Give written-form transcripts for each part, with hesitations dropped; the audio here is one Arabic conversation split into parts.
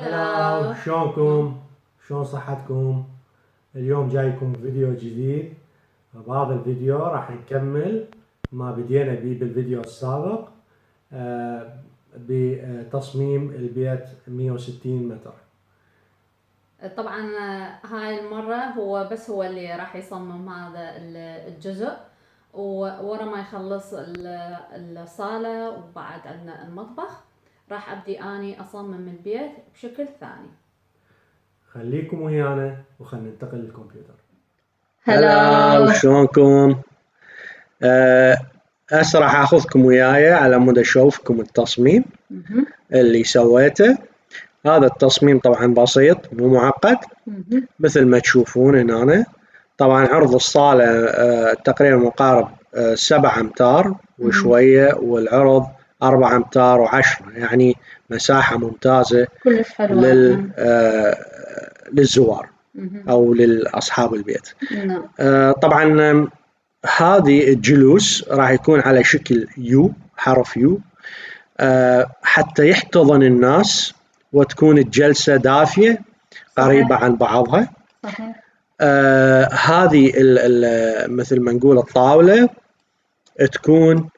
هلا، شلونكم؟ شلون صحتكم؟ اليوم جايكم فيديو جديد. بهذا الفيديو راح نكمل ما بدينا به بالفيديو السابق بتصميم البيت 160 متر. طبعا هاي المرة هو اللي راح يصمم هذا الجزء، وورا ما يخلص الصالة وبعد عندنا المطبخ راح ابدي اني اصمم البيت بشكل ثاني. خليكم ويانا وخلنا ننتقل للكمبيوتر. هلا، شلونكم؟ هسه راح اخذكم وياي على مود اشوفكم التصميم اللي سويته. هذا التصميم طبعا بسيط مو معقد مثل ما تشوفون هنا. طبعا عرض الصالة تقريبا مقارب 7 أمتار وشوية، والعرض 4 أمتار و10، يعني مساحة ممتازة كلش حلوة للزوار أو لأصحاب البيت. طبعا هذه الجلوس راح يكون على شكل يو، حرف يو، حتى يحتضن الناس وتكون الجلسة دافية قريبة عن بعضها. صحيح. هذه مثل ما نقول الطاولة تكون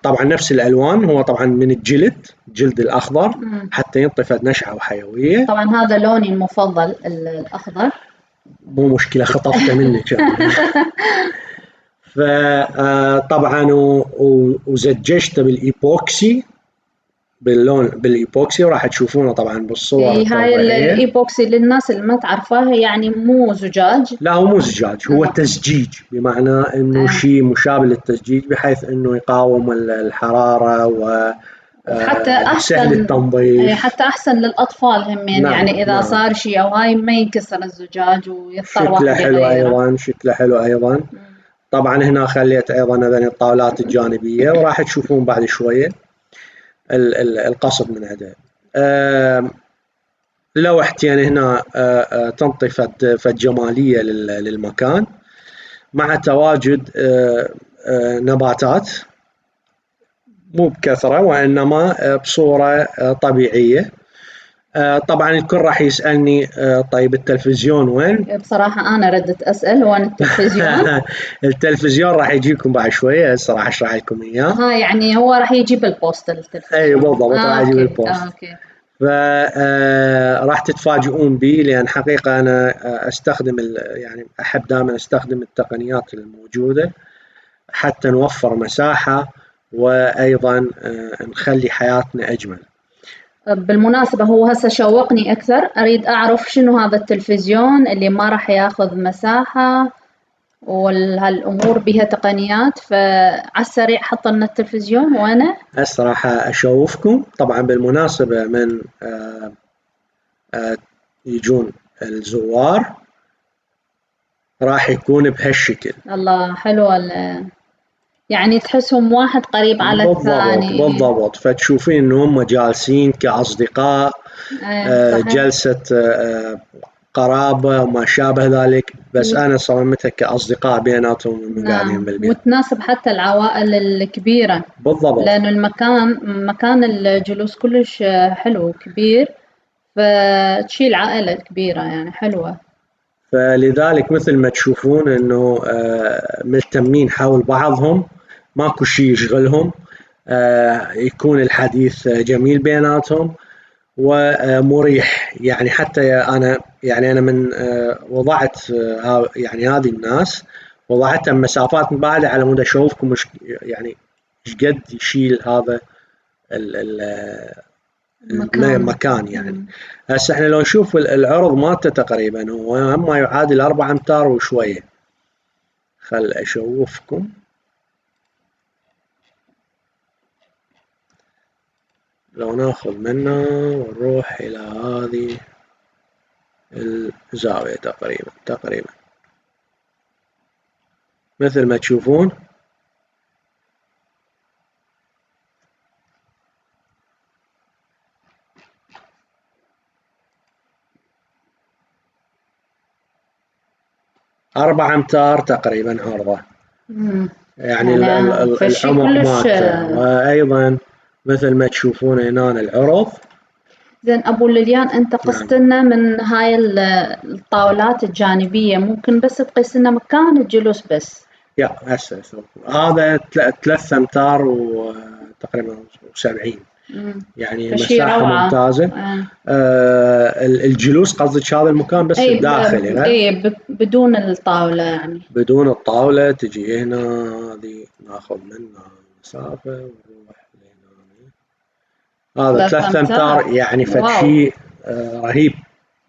طبعا نفس الألوان، هو طبعا من الجلد الأخضر حتى ينطي نشعة وحيوية. طبعا هذا لوني المفضل الأخضر. مو مشكلة، خطفته منك. فطبعا وزججته بالإيبوكسي، باللون بالإيبوكسي، وراح تشوفونه طبعا بالصور هاي الإيبوكسي للناس اللي ما تعرفاها يعني مو زجاج. لا، هو مو زجاج، هو تزجيج، بمعنى انه شيء مشابه للتزجيج بحيث انه يقاوم الحرارة وحتى سهل التنظيف، حتى احسن للاطفال همين. نعم، يعني اذا صار شيء او هاي ما ينكسر الزجاج ويضطر واحد يغيره. شكله حلو ايضا. طبعا هنا خليت ايضا هذين الطاولات الجانبية، وراح تشوفون بعد شوية القصد من عندها. لوحتين هنا تنطي فد جمالية للمكان، مع تواجد نباتات مو بكثرة وإنما بصورة طبيعية. طبعا الكل راح يسألني طيب التلفزيون وين؟ بصراحة أنا ردت أسأل وين التلفزيون؟ التلفزيون راح يجيكم بعد شوية، هسه راح أشرح لكم إياه. يعني هو راح يجي بالبوست التلفزيون. أي بالضبط، راح يجي بالبوست. أوكي. فراح تتفاجئون بي، لأن حقيقة أنا أستخدم يعني أحب دائما أستخدم التقنيات الموجودة حتى نوفر مساحة وأيضا نخلي حياتنا أجمل. بالمناسبة هو هسه شوقني أكثر، أريد أعرف شنو هذا التلفزيون اللي ما راح ياخذ مساحة وهالأمور بها تقنيات. فعلى السريع حط لنا التلفزيون وأنا هسه راح أشوفكم. طبعا بالمناسبة من يجون الزوار راح يكون بهالشكل. الله، حلوة يعني تحسهم واحد قريب على الثاني. بالضبط. فتشوفين إنهم جالسين كأصدقاء، جلسة قرابة وما شابه ذلك، بس أنا صممتها كأصدقاء بيناتهم قاعدين بالبيت. وتناسب حتى العوائل الكبيرة. بالضبط. لأنه مكان الجلوس كلش حلو كبير، فتشيل عائلة كبيرة يعني حلوة. فلذلك مثل ما تشوفون إنه ملتمين حول بعضهم، ماكو شيء يشغلهم، يكون الحديث جميل بيناتهم ومريح. يعني حتى أنا من وضعت يعني هذه الناس وضعتها مسافات بعيدة على مود أشوفكم يعني إيش قد يشيل هذا المكان. يعني هسه احنا لو نشوف العرض مالته تقريبا هو ما يعادل 4 أمتار وشوية. خل أشوفكم. لو ناخذ منه ونروح إلى هذه الزاوية تقريبا مثل ما تشوفون. أربعة أمتار تقريبا عرضه، يعني العمق مالته. وأيضا مثل ما تشوفون هنا العرض. زين أبو ليليان، أنت قست لنا من هاي الطاولات الجانبية، ممكن بس تقيس لنا مكان الجلوس بس؟ هسه هذا 3 أمتار وتقريبا 70، يعني مساحة ممتازة. الجلوس قصدك هذا المكان بس الداخلي؟ اي بدون الطاولة، يعني بدون الطاولة. تجي هنا هذه ناخذ منها مسافة ونروح لهنا. هذا 3 أمتار، يعني فد شيء رهيب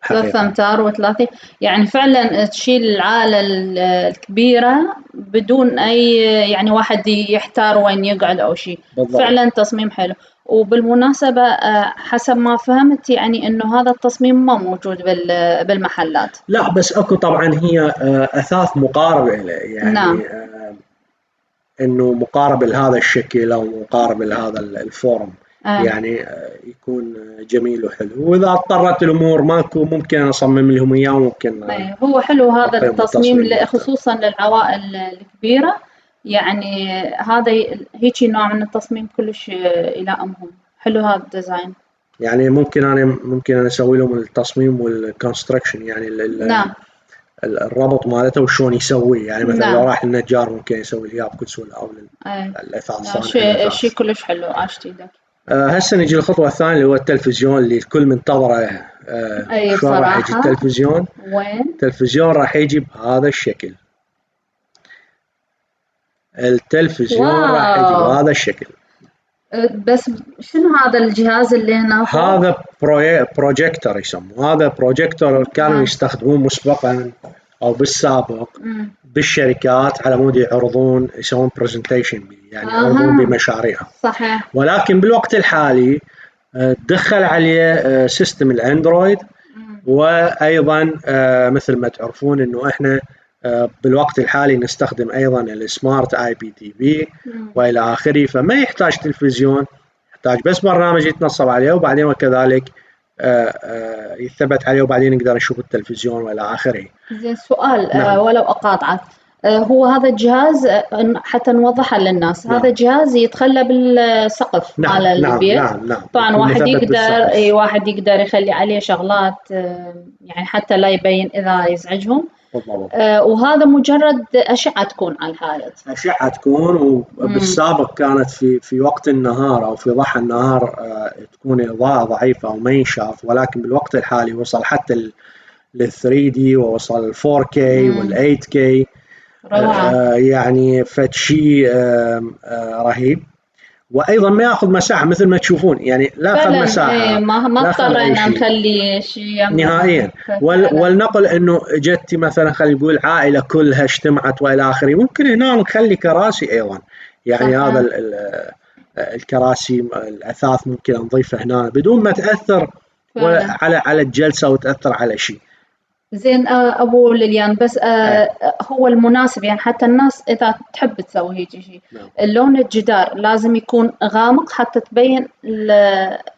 حقيقة. 3 أمتار و30، يعني فعلا تشيل العائلة الكبيرة بدون أي يعني واحد يحتار وين يقعد أو شيء. فعلا تصميم حلو. وبالمناسبة حسب ما فهمت يعني إنه هذا التصميم ما موجود بالمحلات. لا، بس أكو طبعا هي أثاث مقارب له، يعني نعم. إنه مقارب لهذا الشكل أو مقارب لهذا الفورم، يعني يكون جميل وحلو. وإذا اضطرت الأمور ماكو ممكن أصمم لهم إياه. ممكن هو حلو هذا التصميم خصوصا للعوائل الكبيرة، يعني هذا هيك نوع من التصميم كلش يلائمهم. حلو هذا الديزاين. يعني ممكن أنا أسوي لهم التصميم والكونستركشن، يعني نعم. الربط مالته وشون يسويه. يعني مثلا لو راح للنجار ممكن يسوي لي اياه بكل سهوله، او الاثاث صانع شيء كلش حلو. عاشت ايدك. هسه نجي الخطوه الثانيه اللي هو التلفزيون اللي الكل منتظره. شلون راح يجي التلفزيون؟ وين؟ التلفزيون راح يجي بهذا الشكل. التلفزيون راح يجي بهذا الشكل. بس شنو هذا الجهاز اللي هنا؟ هذا بروجيكتور يسموه. هذا بروجيكتور كانوا يستخدموه مسبقا او بالسابق بالشركات على مود يعرضون، يسوون برزنتيشن، يعني يعرضون بمشاريعهم. صحيح. ولكن بالوقت الحالي دخل عليه سيستم الاندرويد، وايضا مثل ما تعرفون انه احنا بالوقت الحالي نستخدم ايضا السمارت اي بي تي في والى اخره، فما يحتاج تلفزيون، يحتاج بس برنامج يتنصب عليه وبعدين وكذلك يثبت عليه وبعدين نقدر نشوف التلفزيون والى اخره. زين سؤال. ولو اقاطعك، هو هذا الجهاز حتى نوضحها للناس. هذا جهاز يتخلى بالسقف مال البيت. نعم. طبعا واحد يقدر يخلي عليه شغلات، يعني حتى لا يبين اذا يزعجهم. بالضبط. وهذا مجرد أشعة تكون على الحائط. أشعة تكون. وبالسابق كانت في وقت النهار أو في ضحى النهار تكون إضاءة ضعيفة وما ينشاف، ولكن بالوقت الحالي وصل حتى لل 3D ووصل ال 4K وال 8K. يعني فشي رهيب. وايضا ما ياخذ مساحه مثل ما تشوفون، يعني لا اخذ مساحه. ما اضطرينا نخلي شيء نهائيا. ولنقل انه جتي مثلا خلينا نقول عائله كلها اجتمعت والى اخره، ممكن هنا نخلي كراسي ايضا، يعني صحيح. هذا الكراسي الاثاث ممكن نضيفه هنا بدون ما تاثر على الجلسه وتاثر على شيء. زين ابو ليليان، بس هو المناسب يعني حتى الناس اذا تحب تسوي هيك شيء، اللون الجدار لازم يكون غامق حتى تبين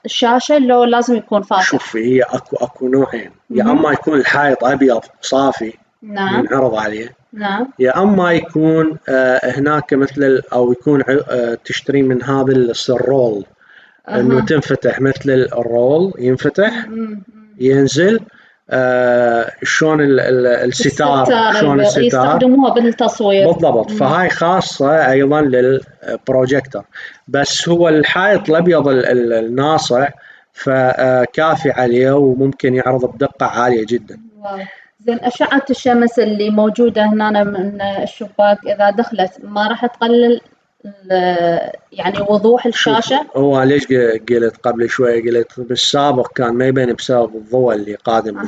الشاشه، لو لازم يكون فاتح؟ شوفي، هي اكو نوعين. يا اما يكون الحائط ابيض صافي ينعرض عليه، يا اما يكون هناك مثل او يكون تشتري من هذا الرول انه تنفتح مثل الرول، ينفتح ينزل. شلون الستار، شلون الستار يستخدموها بالتصوير. بالضبط. فهاي خاصة أيضا للبروجيكتور. بس هو الحائط الأبيض الناصع فكافي عليه وممكن يعرض بدقة عالية جدا. زين أشعة الشمس اللي موجودة هنا من الشباك إذا دخلت ما راح تقلل يعني وضوح الشاشة؟ هو ليش قلت قبل شوية، قلت بالسابق كان ما يبين بسبب الضوء اللي قادم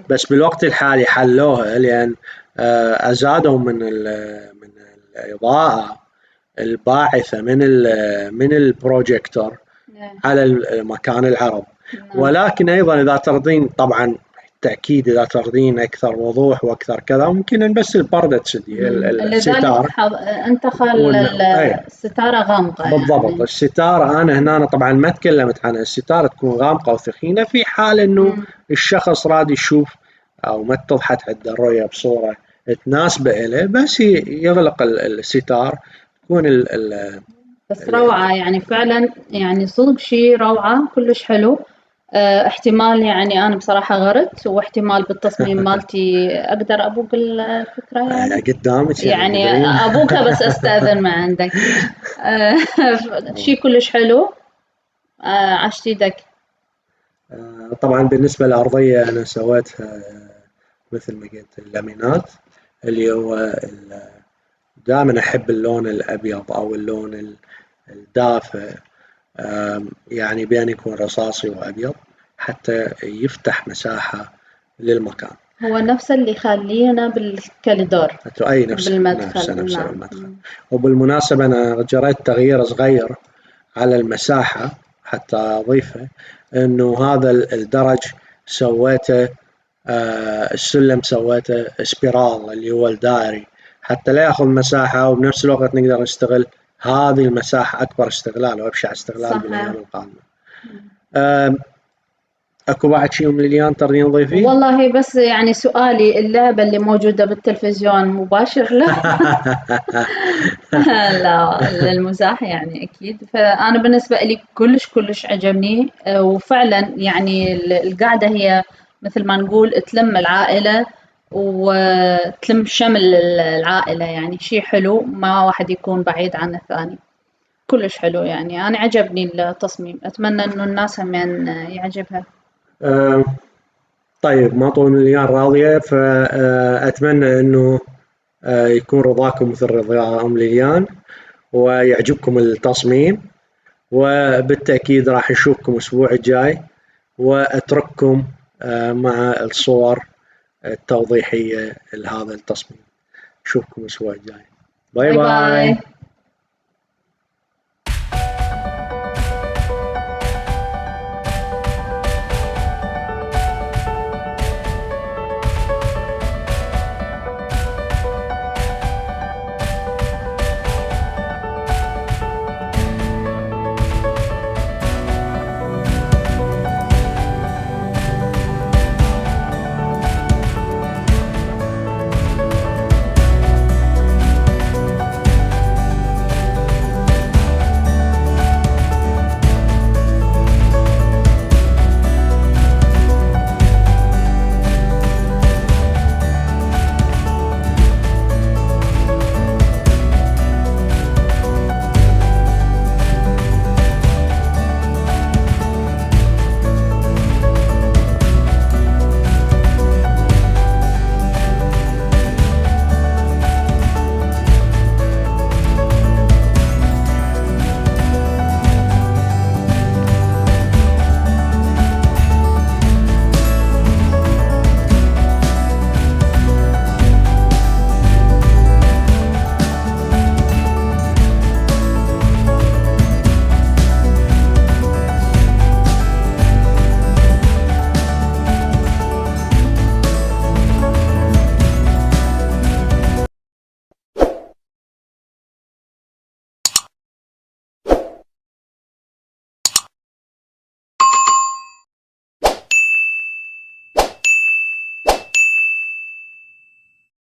بس بالوقت الحالي حلوها، لأن أزادوا من الإضاءة الباعثة من البروجيكتور على مكان العرض. ولكن أيضا إذا ترضين طبعا تأكيد إذا ترضين أكثر وضوح وأكثر كذا ممكن بس البردة تسدي الستارة. أنت خل الستارة غامقة. بالضبط يعني. الستارة أنا طبعا ما تكلمت عنها، الستارة تكون غامقة وثخينة في حال إنه الشخص راد يشوف أو ما اتضحت عنده الرؤية بصورة تناسبه إليه، بس يغلق الستار، تكون بس روعة يعني فعلا، يعني صدق شيء روعة كلش حلو. احتمال يعني أنا بصراحة غرت، واحتمال بالتصميم مالتي أقدر أبوق الفكرة يعني. قدامك يعني تدرين. أبوكها بس أستأذن من عندك. آه، شيء كلش حلو. عشت يدك. طبعا بالنسبة للأرضية أنا سويتها مثل ما قلت اللامينات، اللي هو دائما أحب اللون الأبيض أو اللون الدافئ، يعني بين يكون رصاصي وأبيض حتى يفتح مساحة للمكان. هو نفس اللي يخلينا بالكاليدور أي نفسه بالمدخل. نفسه نعم. بالمدخل. وبالمناسبة أنا جريت تغيير صغير على المساحة حتى أضيفه، إنه هذا الدرج سويته السلم سويته سبيرال اللي هو الدائري، حتى لا ياخذ مساحة وبنفس الوقت نقدر نستغل هذه المساحة أكبر استغلال وأبشع استغلال صحيح. بالأيام القادمة. أكو بعد شيء من ليان تريدين تضيفيه؟ والله بس يعني سؤالي، اللعبة اللي موجودة بالتلفزيون مباشر لا؟ لا للمزاح يعني أكيد. فأنا بالنسبة لي كلش عجبني. وفعلا يعني القعدة هي مثل ما نقول تلم العائلة وتلم شمل العائلة، يعني شيء حلو، ما واحد يكون بعيد عن الثاني. كلش حلو يعني، أنا عجبني التصميم، أتمنى إنه الناس هم يعجبها. طيب ما طول من ليان راضية، فأتمنى أنه يكون رضاكم مثل رضا أم ليان ويعجبكم التصميم، وبالتأكيد راح نشوفكم الأسبوع الجاي، وأترككم مع الصور التوضيحية لهذا التصميم. نشوفكم الأسبوع الجاي. باي باي باي. باي.